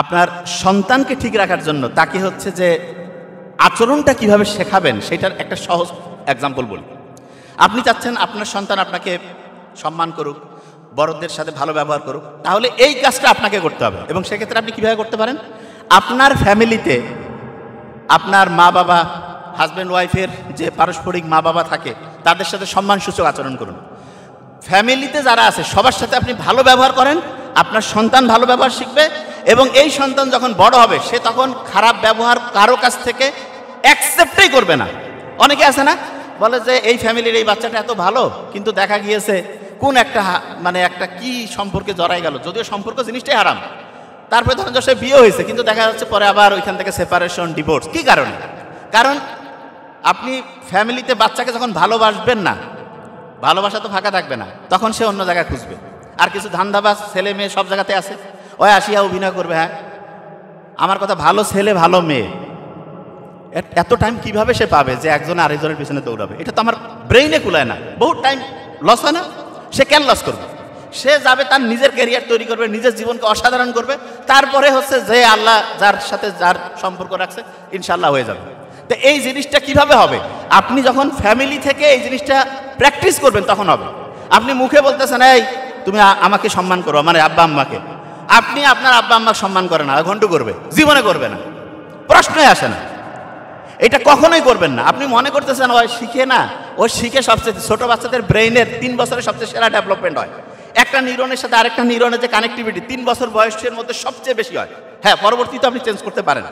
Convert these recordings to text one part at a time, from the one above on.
আপনার সন্তানকে ঠিক রাখার জন্য তাকে হচ্ছে যে আচরণটা কিভাবে শেখাবেন সেটার একটা সহজ এক্সাম্পল বলি। আপনি চাচ্ছেন আপনার সন্তান আপনাকে সম্মান করুক, বড়দের সাথে ভালো ব্যবহার করুক, তাহলে এই কাজটা আপনাকে করতে হবে। এবং সেক্ষেত্রে আপনি কীভাবে করতে পারেন? আপনার ফ্যামিলিতে আপনার মা বাবা, হাজব্যান্ড ওয়াইফের যে পারস্পরিক মা বাবা থাকে তাদের সাথে সম্মানসূচক আচরণ করুন। ফ্যামিলিতে যারা আছে সবার সাথে আপনি ভালো ব্যবহার করেন, আপনার সন্তান ভালো ব্যবহার শিখবে এবং এই সন্তান যখন বড় হবে সে তখন খারাপ ব্যবহার কারো কাছ থেকে অ্যাকসেপ্টই করবে না। অনেকে আছে না, বলে যে এই ফ্যামিলির এই বাচ্চাটা এত ভালো, কিন্তু দেখা গিয়েছে কোন একটা একটা কি সম্পর্কে জড়াই গেল, যদিও সম্পর্ক জিনিসটাই হারাম। তারপরে ধরেন সে বিয়ে হয়েছে, কিন্তু দেখা যাচ্ছে পরে আবার ওইখান থেকে সেপারেশন, ডিভোর্স। কি কারণে? কারণ আপনি ফ্যামিলিতে বাচ্চাকে যখন ভালোবাসবেন না, ভালোবাসা তো ফাঁকা থাকবে না, তখন সে অন্য জায়গায় খুঁজবে। আর কিছু ধান্দাবাজ ছেলে মেয়ে সব জায়গাতে আছে, ওই আসিয়া অভিনয় করবে, হ্যাঁ আমার কথা ভালো ছেলে ভালো মেয়ে, এত টাইম কিভাবে সে পাবে যে একজন আরেকজনের পিছনে দৌড়াবে? এটা তো আমার ব্রেইনে কুলায় না। বহুত টাইম লস হয় না? সে কেন লস করবে? সে যাবে তার নিজের ক্যারিয়ার তৈরি করবে, নিজের জীবনকে অসাধারণ করবে, তারপরে হচ্ছে যে আল্লাহ যার সাথে যার সম্পর্ক রাখছে ইনশাল্লাহ হয়ে যাবে। তো এই জিনিসটা কিভাবে হবে? আপনি যখন ফ্যামিলি থেকে এই জিনিসটা প্র্যাকটিস করবেন তখন হবে। আপনি মুখে বলতেছেন এই তুমি আমাকে সম্মান করো, মানে আব্বা আম্মাকে, আপনি আপনার আব্বা আম্মাকে সম্মান করেন না, ঘন্টু করবে, জীবনে করবে না, প্রশ্নই আসে না। এটা কখনোই করবেন না। আপনি মনে করতেছেন ওই শিখে না, ওই শিখে সবচেয়ে ছোট বাচ্চাদের ব্রেইনের 3 বছরের সবচেয়ে সেরা ডেভেলপমেন্ট হয়। একটা নিউরনের সাথে আরেকটা নিউরনের যে কানেক্টিভিটি 3 বছর বয়সের মধ্যে সবচেয়ে বেশি হয়। হ্যাঁ, পরবর্তীতে আপনি চেঞ্জ করতে পারেন,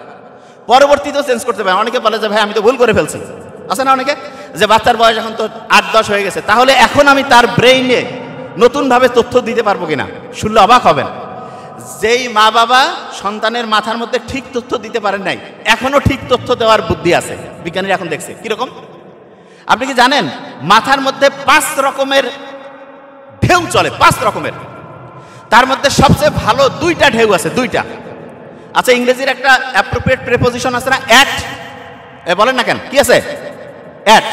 পরবর্তীতেও চেঞ্জ করতে পারেন। অনেকে বলে যে ভাই আমি তো ভুল করে ফেলছি, আছে না অনেকে, যে বাচ্চার বয়স এখন তো 8-10 হয়ে গেছে, তাহলে এখন আমি তার ব্রেইনে নতুনভাবে তথ্য দিতে পারবো কিনা। শুনলে অবাক হবেন, যেই মা বাবা সন্তানের মাথার মধ্যে ঠিক তথ্য দিতে পারেন নাই, এখনো ঠিক তথ্য দেওয়ার বুদ্ধি আছে। বিজ্ঞানীরা এখন দেখছে কিরকম। আপনি কি জানেন মাথার মধ্যে 5 রকমের ঢেউ চলে, 5 রকমের। তার মধ্যে সবচেয়ে ভালো 2টা ঢেউ আছে, 2টা। আচ্ছা, ইংরেজির একটা অ্যাপ্রোপ্রিয়েট প্রিপোজিশন আছে না, অ্যাট, বলেন না কেন, কি আছে? অ্যাট।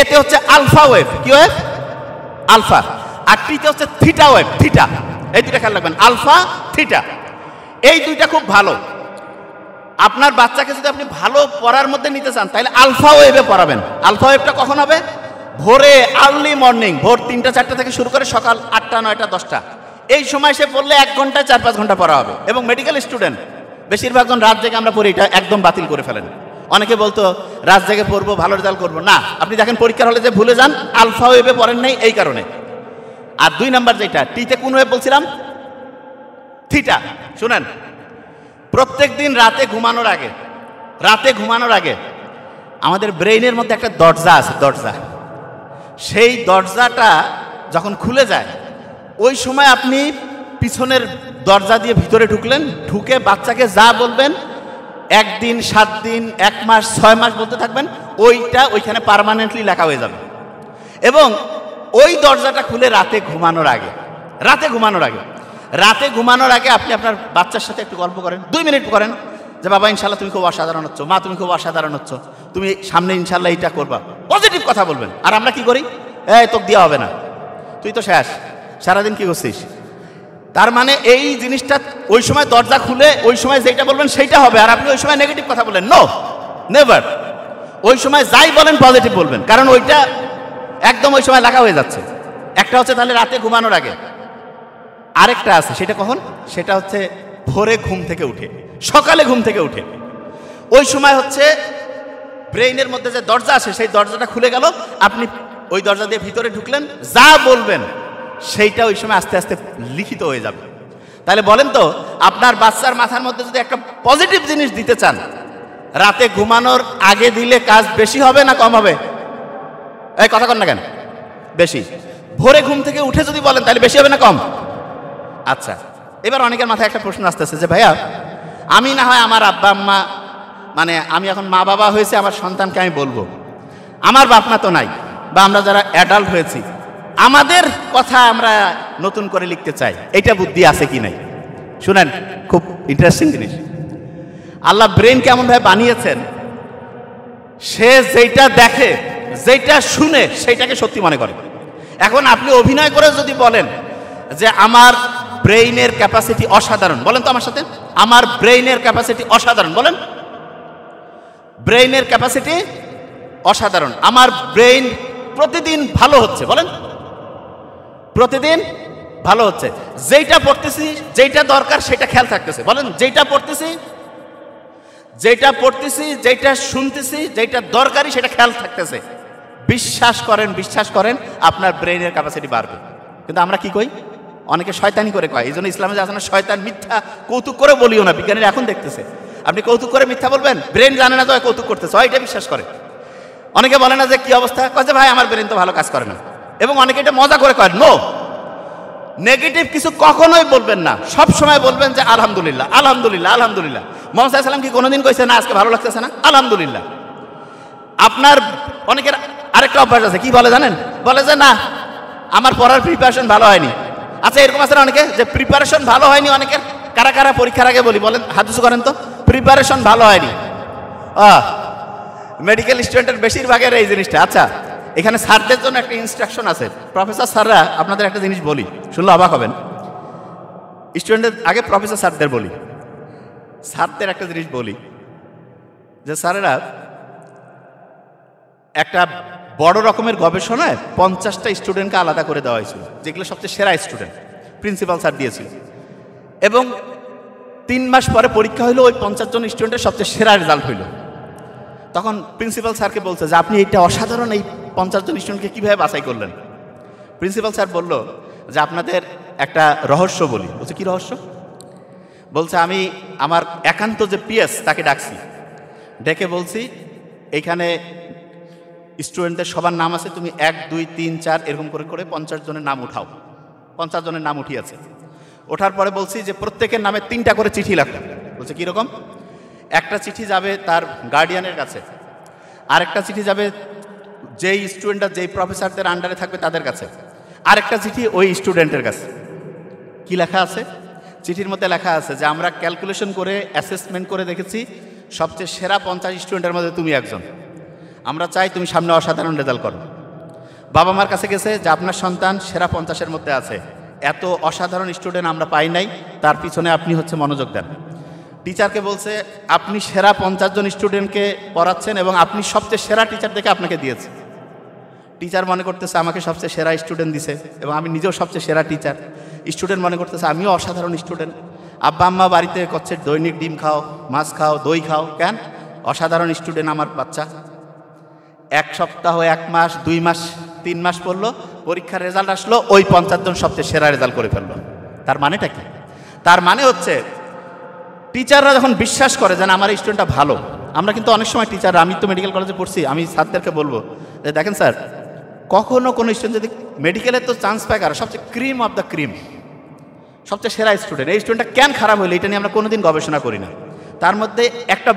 এতে হচ্ছে আলফা ওয়েভ। কি ওয়েভ? আলফা। আর টিতে হচ্ছে থিটা ওয়েভ, থিটা। এই 2টা খেয়াল রাখবেন, আলফা থিটা। এই 2টা খুব ভালো। আপনার বাচ্চাকে যদি আপনি ভালো পড়ার মধ্যে নিতে চান তাহলে আলফা ওয়েভে পড়াবেন। আলফা ওয়েভটা কখন হবে? ভোরে, আর্লি মর্নিং, ভোর 3টা-4টা থেকে শুরু করে সকাল 8টা, 9টা, 10টা। এই সময় সে পড়লে 1 ঘন্টায় 4-5 ঘন্টা পড়া হবে। এবং মেডিকেল স্টুডেন্ট বেশিরভাগজন রাত জেগে আমরা পড়ি, এটা একদম বাতিল করে ফেলেন। অনেকে বলতো রাত জেগে পড়বো, ভালো রেজাল্ট করবো। না, আপনি দেখেন পরীক্ষার হলে যে ভুলে যান, আলফা ওয়েভে পড়েন নাই এই কারণে। আর 2 নাম্বার যেটা, টিতে কোন ওয়েভ বলছিলাম? থিটা। শুনেন, প্রত্যেক দিন রাতে ঘুমানোর আগে আমাদের ব্রেইনের মধ্যে একটা দরজা আছে, দরজা। সেই দরজাটা যখন খুলে যায় ওই সময় আপনি পিছনের দরজা দিয়ে ভিতরে ঢুকলেন, ঢুকে বাচ্চাকে যা বলবেন 1 দিন, 7 দিন, 1 মাস, 6 মাস বলতে থাকবেন, ওইটা ওইখানে পার্মানেন্টলি লেখা হয়ে যাবে। এবং ওই দরজাটা খুলে রাতে ঘুমানোর আগে আপনি আপনার বাচ্চার সাথে একটু গল্প করেন, 2 মিনিট করেন, যে বাবা ইনশাল্লাহ তুমি খুব অসাধারণ হচ্ছ, মা তুমি খুব অসাধারণ হচ্ছ, তুমি সামনে ইনশাল্লাহ এইটা করবা, পজিটিভ কথা বলবেন। আর আমরা কি করি? এই তোকে দেওয়া হবে না, তুই তো শেষ, সারাদিন কি করছিস? তার মানে এই জিনিসটা ওই সময় দরজা খুলে ওই সময় যেটা বলবেন সেইটা হবে, আর আপনি ওই সময় নেগেটিভ কথা বললেন, নো, নেভার। ওই সময় যাই বলেন পজিটিভ বলবেন, কারণ ওইটা একদম ওই সময় লাগা হয়ে যাচ্ছে। একটা হচ্ছে তাহলে রাতে ঘুমানোর আগে, আরেকটা আছে সেটা কখন? সেটা হচ্ছে ভোরে ঘুম থেকে উঠে, সকালে ঘুম থেকে উঠে। ওই সময় হচ্ছে ব্রেইনের মধ্যে যে দরজা আছে সেই দরজাটা খুলে গেল, আপনি ওই দরজা দিয়ে ভিতরে ঢুকলেন, যা বলবেন সেইটা ওই সময় আস্তে আস্তে লিখিত হয়ে যাবে। তাহলে বলেন তো, আপনার বাচ্চার মাথার মধ্যে যদি একটা পজিটিভ জিনিস দিতে চান, রাতে ঘুমানোর আগে দিলে কাজ বেশি হবে না কম হবে? এই কথা কন না কেন? বেশি। ভোরে ঘুম থেকে উঠে যদি বলেন তাহলে বেশি হবে না কম? আচ্ছা, এবার অনেকের মাথায় একটা প্রশ্ন আসতেছে যে ভাইয়া, আমি না হয় আমার আব্বা আম্মা, মানে আমি এখন মা বাবা হয়েছে, আমার সন্তানকে আমি বলবো, আমার বাপ মা তো নাই, বা আমরা যারা অ্যাডাল্ট হয়েছি আমাদের কথা আমরা নতুন করে লিখতে চাই, এটা বুদ্ধি আছে কি নাই? শুনেন, খুব ইন্টারেস্টিং জিনিস। আল্লাহ ব্রেন কেমনভাবে বানিয়েছেন, সে যেটা দেখে, যেটা শুনে সেইটাকে সত্যি মনে করে। এখন আপনি অভিনয় করে যদি বলেন যে আমার ব্রেইনের ক্যাপাসিটি অসাধারণ, বলেন তো আমার সাথে, আমার ব্রেইনের ক্যাপাসিটি অসাধারণ, বলেন, ব্রেইনের ক্যাপাসিটি অসাধারণ, আমার ব্রেইন প্রতিদিন ভালো হচ্ছে, বলেন, প্রতিদিন ভালো হচ্ছে, যেটা পড়তেছি যেটা দরকার সেটা খেয়াল থাকতেছে, বলেন, যেটা পড়তেছি যেটা শুনতেছি যেটা দরকারি সেটা খেয়াল থাকতেছে। বিশ্বাস করেন আপনার ব্রেইনের ক্যাপাসিটি বাড়বে। কিন্তু আমরা কি কই, অনেকে শয়তানি করে কয়, এই জন্য ইসলামে আছে না শয়তান মিথ্যা কৌতুক করে বলিও না, বিজ্ঞানীরা এখন দেখতেছে আপনি কৌতুক করে মিথ্যা বলবেন, ব্রেন জানে না তো কৌতুক করতেছে, এটা বিশ্বাস করে। অনেকে বলে না যে কি অবস্থা, কয় যে ভাই আমার ব্রেন তো ভালো কাজ করে না, এবং অনেকে এটা মজা করে কয়। নো, নেগেটিভ কিছু কখনোই বলবেন না, সব সময় বলবেন যে আলহামদুলিল্লাহ আলহামদুলিল্লাহ আলহামদুলিল্লাহ। মোহাম্মদ সাল্লাল্লাহু আলাইহি ওয়াসাল্লাম কি কোনোদিন কইছে না আজকে ভালো লাগতেছে না, আলহামদুলিল্লাহ। আপনার অনেকের আরেকটা অভ্যাস আছে, কি বলে জানেন, বলে যে না আমার পড়ার প্রিপারেশন ভালো হয়নি। আচ্ছা এরকম আছে না অনেকে যে প্রিপারেশন ভালো হয়নি অনেকের, কারা কারা পরীক্ষার আগে বলি, বলেন হাত উঁচু করেন তো, প্রিপারেশন ভালো হয়নি। মেডিকেল স্টুডেন্টের বেশিরভাগের এই জিনিসটা। আচ্ছা এখানে স্যারদের জন্য একটা ইনস্ট্রাকশন আছে, প্রফেসর স্যাররা আপনাদের একটা জিনিস বলি, শুনলে অবাক হবেন। স্টুডেন্টদের আগে প্রফেসর স্যারদের বলি, স্যারদের একটা জিনিস বলি যে স্যারেরা একটা বড় রকমের গবেষণায় 50টা স্টুডেন্টকে আলাদা করে দেওয়া হয়েছিল, যেগুলো সবচেয়ে সেরা স্টুডেন্ট, প্রিন্সিপাল স্যার দিয়েছিল। এবং 3 মাস পরে পরীক্ষা হইলো, ওই 50 জন স্টুডেন্টের সবচেয়ে সেরা রেজাল্ট হইল। তখন প্রিন্সিপাল স্যারকে বলছে যে আপনি এটা অসাধারণ, এই 50 জন স্টুডেন্টকে কীভাবে বাছাই করলেন? প্রিন্সিপাল স্যার বলল যে আপনাদের একটা রহস্য বলি। বলছে কি রহস্য? বলছে আমি আমার একান্ত যে পিএস তাকে ডাকছি, ডেকে বলছি এইখানে স্টুডেন্টদের সবার নাম আছে, তুমি 1 2 3 4 এরকম করে করে 50 জনের নাম উঠাও। 50 জনের নাম উঠিয়েছে। ওঠার পরে বলছি যে প্রত্যেকের নামে 3টা করে চিঠি লেখো। বলছে কীরকম? একটা চিঠি যাবে তার গার্ডিয়ানের কাছে, আরেকটা চিঠি যাবে যেই স্টুডেন্টরা যেই প্রফেসরদের আন্ডারে থাকবে তাদের কাছে, আরেকটা চিঠি ওই স্টুডেন্টের কাছে। কি লেখা আছে চিঠির মধ্যে? লেখা আছে যে আমরা ক্যালকুলেশন করে অ্যাসেসমেন্ট করে দেখেছি সবচেয়ে সেরা 50 স্টুডেন্টের মধ্যে তুমি একজন। আমরা চাই তুমি সামনে অসাধারণ রেজাল্ট করো। বাবা মার কাছে গেছে যে আপনার সন্তান সেরা 50-এর মধ্যে আছে, এত অসাধারণ স্টুডেন্ট আমরা পাই নাই, তার পিছনে আপনি হচ্ছে মনোযোগ দেন। টিচারকে বলছে আপনি সেরা 50 জন স্টুডেন্টকে পড়াচ্ছেন এবং আপনি সবচেয়ে সেরা টিচার দেখে আপনাকে দিয়েছে। টিচার মনে করতেছে আমাকে সবচেয়ে সেরা স্টুডেন্ট দিছে এবং আমি নিজেও সবচেয়ে সেরা টিচার। স্টুডেন্ট মনে করতেছে আমিও অসাধারণ স্টুডেন্ট। আব্বা আম্মা বাড়িতে করছে দৈনিক ডিম খাও, মাছ খাও, দই খাও, কেন? অসাধারণ স্টুডেন্ট আমার বাচ্চা। 1 সপ্তাহ, 1 মাস, 2 মাস, 3 মাস পড়লো, পরীক্ষার রেজাল্ট আসলো, ওই 50 জন সবচেয়ে সেরা রেজাল্ট করে ফেললো। তার মানেটা কি? তার মানে হচ্ছে টিচাররা যখন বিশ্বাস করে যে আমার এই স্টুডেন্টটা ভালো, আমরা কিন্তু অনেক সময় টিচাররা, আমি তো মেডিকেল কলেজে পড়ছি, আমি স্যারদেরকে বলবো যে দেখেন স্যার, কখনো কোনো স্টুডেন্ট যদি মেডিকেলে তো চান্স পায় কারো সবচেয়ে ক্রিম অফ দ্য ক্রিম, সবচেয়ে সেরা স্টুডেন্ট, এই স্টুডেন্টটা কেন খারাপ হইলো এটা নিয়ে আমরা কোনোদিন গবেষণা করি না। তার মধ্যে একটা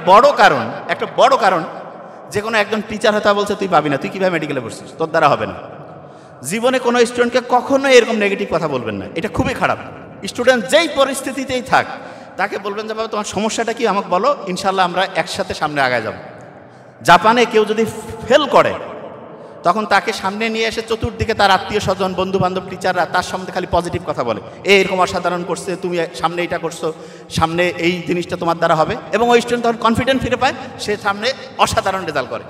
বড় কারণ যে কোনো একজন টিচার হয়তো বলছে তুই পাবি না, তুই কীভাবে মেডিকেলে পড়ছিস, তোর দ্বারা হবে না। জীবনে কোনো স্টুডেন্টকে কখনোই এরকম নেগেটিভ কথা বলবেন না, এটা খুবই খারাপ। স্টুডেন্ট যেই পরিস্থিতিতেই থাক তাকে বলবেন যে বাবা তোমার সমস্যাটা কি আমাকে বলো, ইনশাল্লাহ আমরা একসাথে সামনে আগায় যাব। জাপানে কেউ যদি ফেল করে তখন তাকে সামনে নিয়ে এসে চতুর্দিকে তার আত্মীয় স্বজন, বন্ধু বান্ধব, টিচাররা তার সম্বন্ধে খালি পজিটিভ কথা বলে, এরকম অসাধারণ করছে, তুমি সামনে এইটা করছো, সামনে এই জিনিসটা তোমার দ্বারা হবে, এবং ওই স্টুডেন্ট তখন কনফিডেন্ট ফিরে পায়, সে সামনে অসাধারণ রেজাল্ট করে।